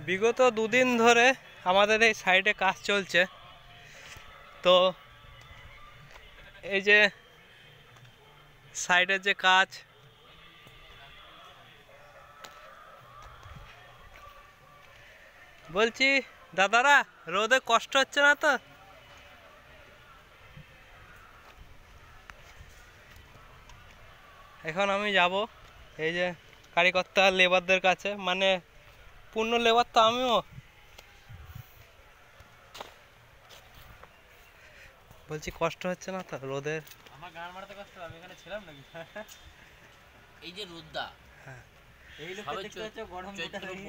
বিগত দুদিন ধরে আমাদের এই সাইডে কাজ চলছে। তো এই যে সাইডের যে কাজ, বলছি দাদারা রোদে কষ্ট হচ্ছে না তো? এখন আমি যাব এই যে কারিকর্তা লেবারদের কাছে, মানে পূর্ণ লেবার তো আমিও। বলছি কষ্ট হচ্ছে না তো রোদের? আমার গান মারতে কষ্ট, আমি এখানে ছিলাম নাকি? এই যে রোদটা, হ্যাঁ এই লোকে দেখতে হচ্ছে গরম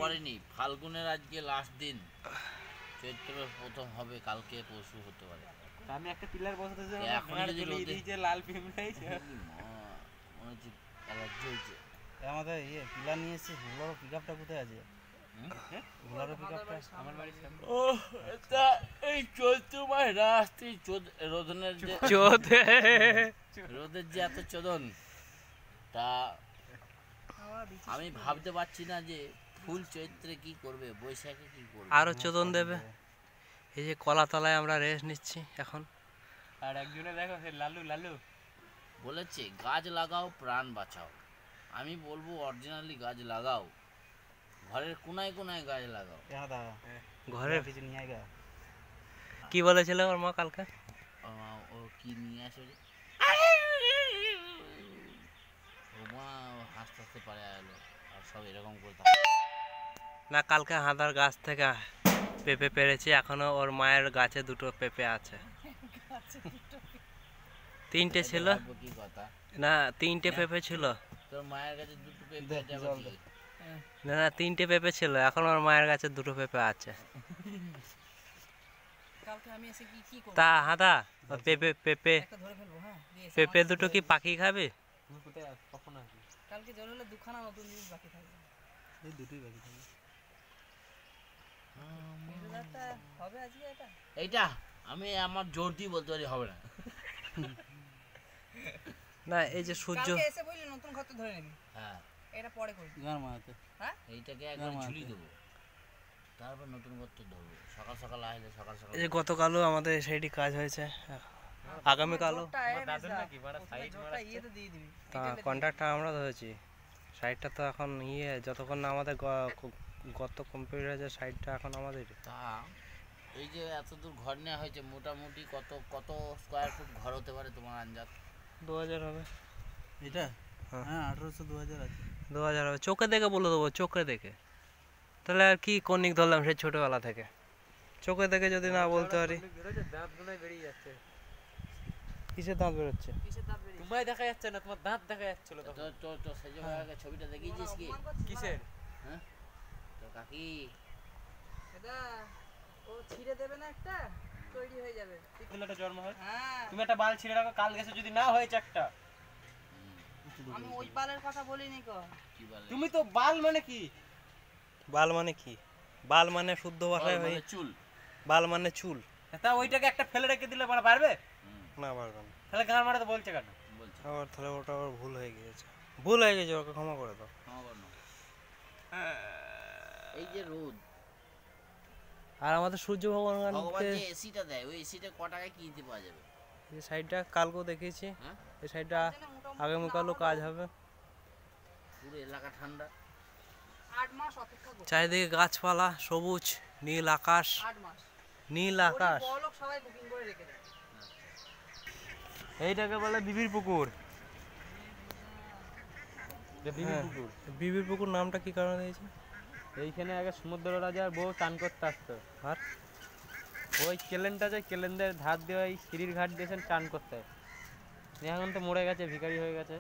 পড়েনি। ফাল্গুনের আজকে লাস্ট দিন, চৈত্রের প্রথম হবে, কালকে পরশু হতে পারে। আমি একটা পিলার বসাতেছি, এখন যদি রোদে এই যে লাল পিমড়াইছে মনে হচ্ছে অ্যালার্জি হয়েছে। আমাদের ইয়ে পিলার নিয়ে এসেছি, হুলারও পিকআপটা কোথায় আছে? হুলারও পিকআপটা আমার বাড়ির সামনে। ও এটা এই চৈত্র মাস রাস্তায় রোদনের যে রোদের যে এত চোদন, তা আমি ভাবতে পারছি না যে ফুল চৈত্রে কি করবে, বৈশাখে কি করবে। আরো চোদন দেবে। এই যে কলাতলায় আমরা রেস্ট নিচ্ছি এখন। আর একজনে দেখো সে লালু লালু বলেছে গাছ লাগাও প্রাণ বাঁচাও। আমি বলবো অরিজিনালি গাছ লাগাও, ঘরের কোনায় কোনায় গাছ লাগাও। ঘরের কিছু নিয়ে আয়। কি বলেছিল ওর মা কালকে? ও কি নিয়ে আসে ও মা হাসতে হাসতে পারে এলো, আর সব এরকম করতে না। কালকে হাঁদার গাছ থেকে পেঁপে পেরেছি, এখনো ওর মায়ের গাছে দুটো পেঁপে আছে। তিনটে ছিল কি কথা না, তিনটে পেঁপে ছিল। তোর মায়ের কাছে দুটো পেঁপে যাবে কি? না না, তিনটে পেঁপে ছিল, এখন ওর মায়ের কাছে দুটো পেঁপে আছে। তা হাঁদা পেঁপে পেঁপে পেঁপে দুটো কি পাখি খাবে? কালকে জল হলে দুখানা নতুন জিনিস বাকি থাকবে, এই দুটোই বাকি থাকবে। হবে আজকে এইটা আমি আমার জোর দিয়ে বলতে পারি হবে না। না এই যে সূর্য কালকে এসে বললি নতুন ঘর তো ধরে নিবি। হ্যাঁ এটা পরে করবি গান মারাতে। হ্যাঁ এইটাকে একবার ঝুলি দেবো, তারপর নতুন ঘর তো ধরবো। সকাল সকাল আসলে সকাল সকাল। এই যে গতকালও আমাদের সেইটি কাজ হয়েছে, আগামীকালও কন্ট্রাক্টটা আমরা ধরেছি। সাইডটা তো এখন যতক্ষণ না আমাদের গত কমপ্লিট হয়েছে সাইডটা এখন আমাদের। তা এই যে এত দূর ঘর নেওয়া হয়েছে, মোটামুটি কত কত স্কোয়ার ফুট ঘর হতে পারে তোমার আন্দাজ? 2000 হবে এটা। হ্যাঁ 1800 2000 আছে। 2000 হবে। চোখে দেখে বলে দেবো, চোখে দেখে। তাহলে আর কি কনিক ধরলাম সেই ছোটবেলা থেকে, চোখে দেখে যদি না বলতে পারি। দাঁত গুনায় বেরিয়ে যাচ্ছে। কিসের দাঁত বেরোচ্ছে? তোমায় দেখা যাচ্ছে না, তোমার দাঁত দেখা যাচ্ছিল। তো সেজন্য ছবিটা দেখিয়েছিস কি? কিসের? হ্যাঁ তো কাকি এটা ও ছিঁড়ে দেবে না, একটা তৈরি হয়ে যাবে। একটা জন্ম হয়। হ্যাঁ তুমি একটা বাল ছিঁড়ে রাখো, কাল গেছে যদি না হয়েছে একটা। আমি ওই বালের কথা বলিনি কো। কি বাল? তুমি তো বাল মানে কি? বাল মানে কি? বাল মানে শুদ্ধ ভাষায় ভাই চুল। বাল মানে চুল। তা ওইটাকে একটা ফেলে রেখে দিলে মানে পারবে না? পারবে না। তাহলে গান মারাতে বলছে কেন? বলছে আবার তাহলে ওটা আবার ভুল হয়ে গিয়েছে, ভুল হয়ে গেছে, ওকে ক্ষমা করে দাও। এই যে রোদ, আর আমাদের সূর্য ভগবান ভগবানকে যে এসিটা দেয়, ওই এসিটা ক টাকায় কিনতে পাওয়া যাবে? এই সাইডটা কালকেও দেখেছি, হ্যাঁ এই সাইডটা আগামীকালও কাজ হবে। পুরো এলাকা ঠান্ডা। 8 মাস অপেক্ষা করো। চারিদিকে গাছপালা, সবুজ, নীল আকাশ, 8 মাস নীল আকাশ। বড়লোক সবাই বুকিং করে রেখে দেয়। এইটাকে বলে বিবির পুকুর। বিবির পুকুর। বিবির পুকুর নামটা কি কারণে দিয়েছে? এইখানে আগে সমুদ্র রাজার বউ চান করতে আসতো, আর ওই কেলেনটা যে কেলেনদের ধার দিয়ে ওই সিঁড়ির ঘাট দিয়েছেন চান করতে। এখন তো মরে গেছে, ভিখারি হয়ে গেছে।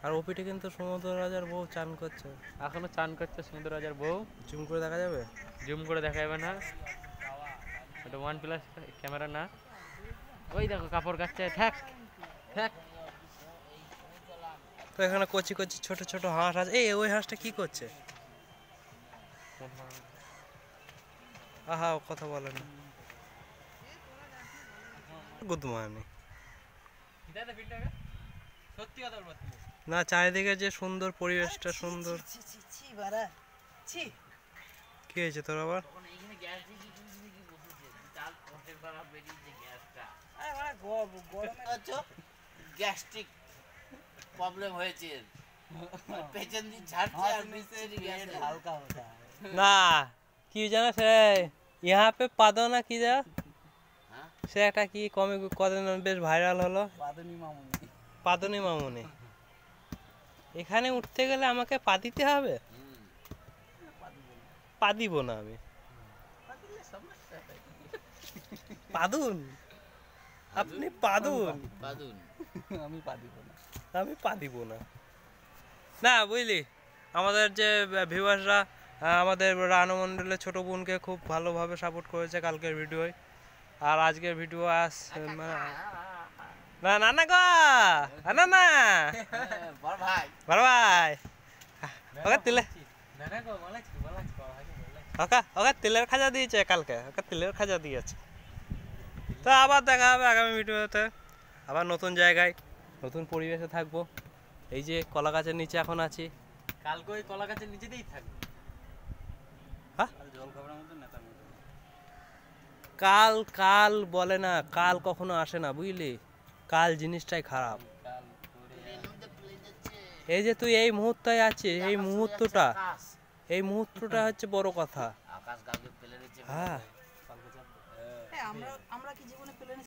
আর ওপিটে কিন্তু সমুদ্র রাজার বউ চান করছে, এখনো চান করছে সমুদ্র রাজার বউ। জুম করে দেখা যাবে? জুম করে দেখা যাবে না, ওটা OnePlus ক্যামেরা না। ওই দেখো কাপড় কাচ্ছে, থাক থাক। তো এখানে কচি কচি ছোট ছোট হাঁস আছে। এই ওই হাঁসটা কি করছে? আহা ও কথা বলে না। Good morning. সত্যি কথা বলবো না, চারিদিকে যে সুন্দর পরিবেশটা, সুন্দর। কি হয়েছে তোর আবার? তখন এইখানে গ্যাস দিয়ে কি বসেছে চাল পটের বেলা বেরিয়েছে গ্যাসটা আচ্ছা গ্যাস্ট্রিক প্রবলেম হয়েছে পেছন দিয়ে ঝাড়ছে আর নিচে গ্যাস হালকা হতা না কি জানো সে ইহা পে পাদো না কি যা হ্যাঁ সে একটা কি কমে কদিন বেশ ভাইরাল হলো পাদনি মামুনি এখানে উঠতে গেলে আমাকে পা দিতে হবে পা দিব না আমি পাদুন আপনি পাদুন বাদুন আমি পা দিব না। আমি পা দিব না না বুঝলি আমাদের যে ভিউয়ার্সরা আমাদের রানু মণ্ডলের ছোট বোনকে খুব ভালোভাবে সাপোর্ট করেছে কালকের ভিডিওয় আর আজকের ভিডিও না না না গো না না বড় ভাই বড় ভাই ওকে তিলে ওকে তিলের খাজা দিয়েছে কালকে ওকে তিলের খাজা দিয়েছে তো আবার দেখা হবে আগামী ভিডিওতে আবার নতুন জায়গায় নতুন পরিবেশে থাকবো এই যে কলা গাছের নিচে এখন আছি কালকে ওই কলা গাছের নিচেতেই থাকবে। হ্যাঁ জল খাবারের মতো নেতার মতো। কাল কাল বলে না কাল কখনো আসে না বুঝলি কাল জিনিসটাই খারাপ কাল করে এই যে তুই এই মুহূর্তে আছিস এই মুহূর্তটা হচ্ছে বড় কথা আকাশ কালকে ফেলে দিচ্ছে হ্যাঁ আমরা কি জীবনে প্লেনে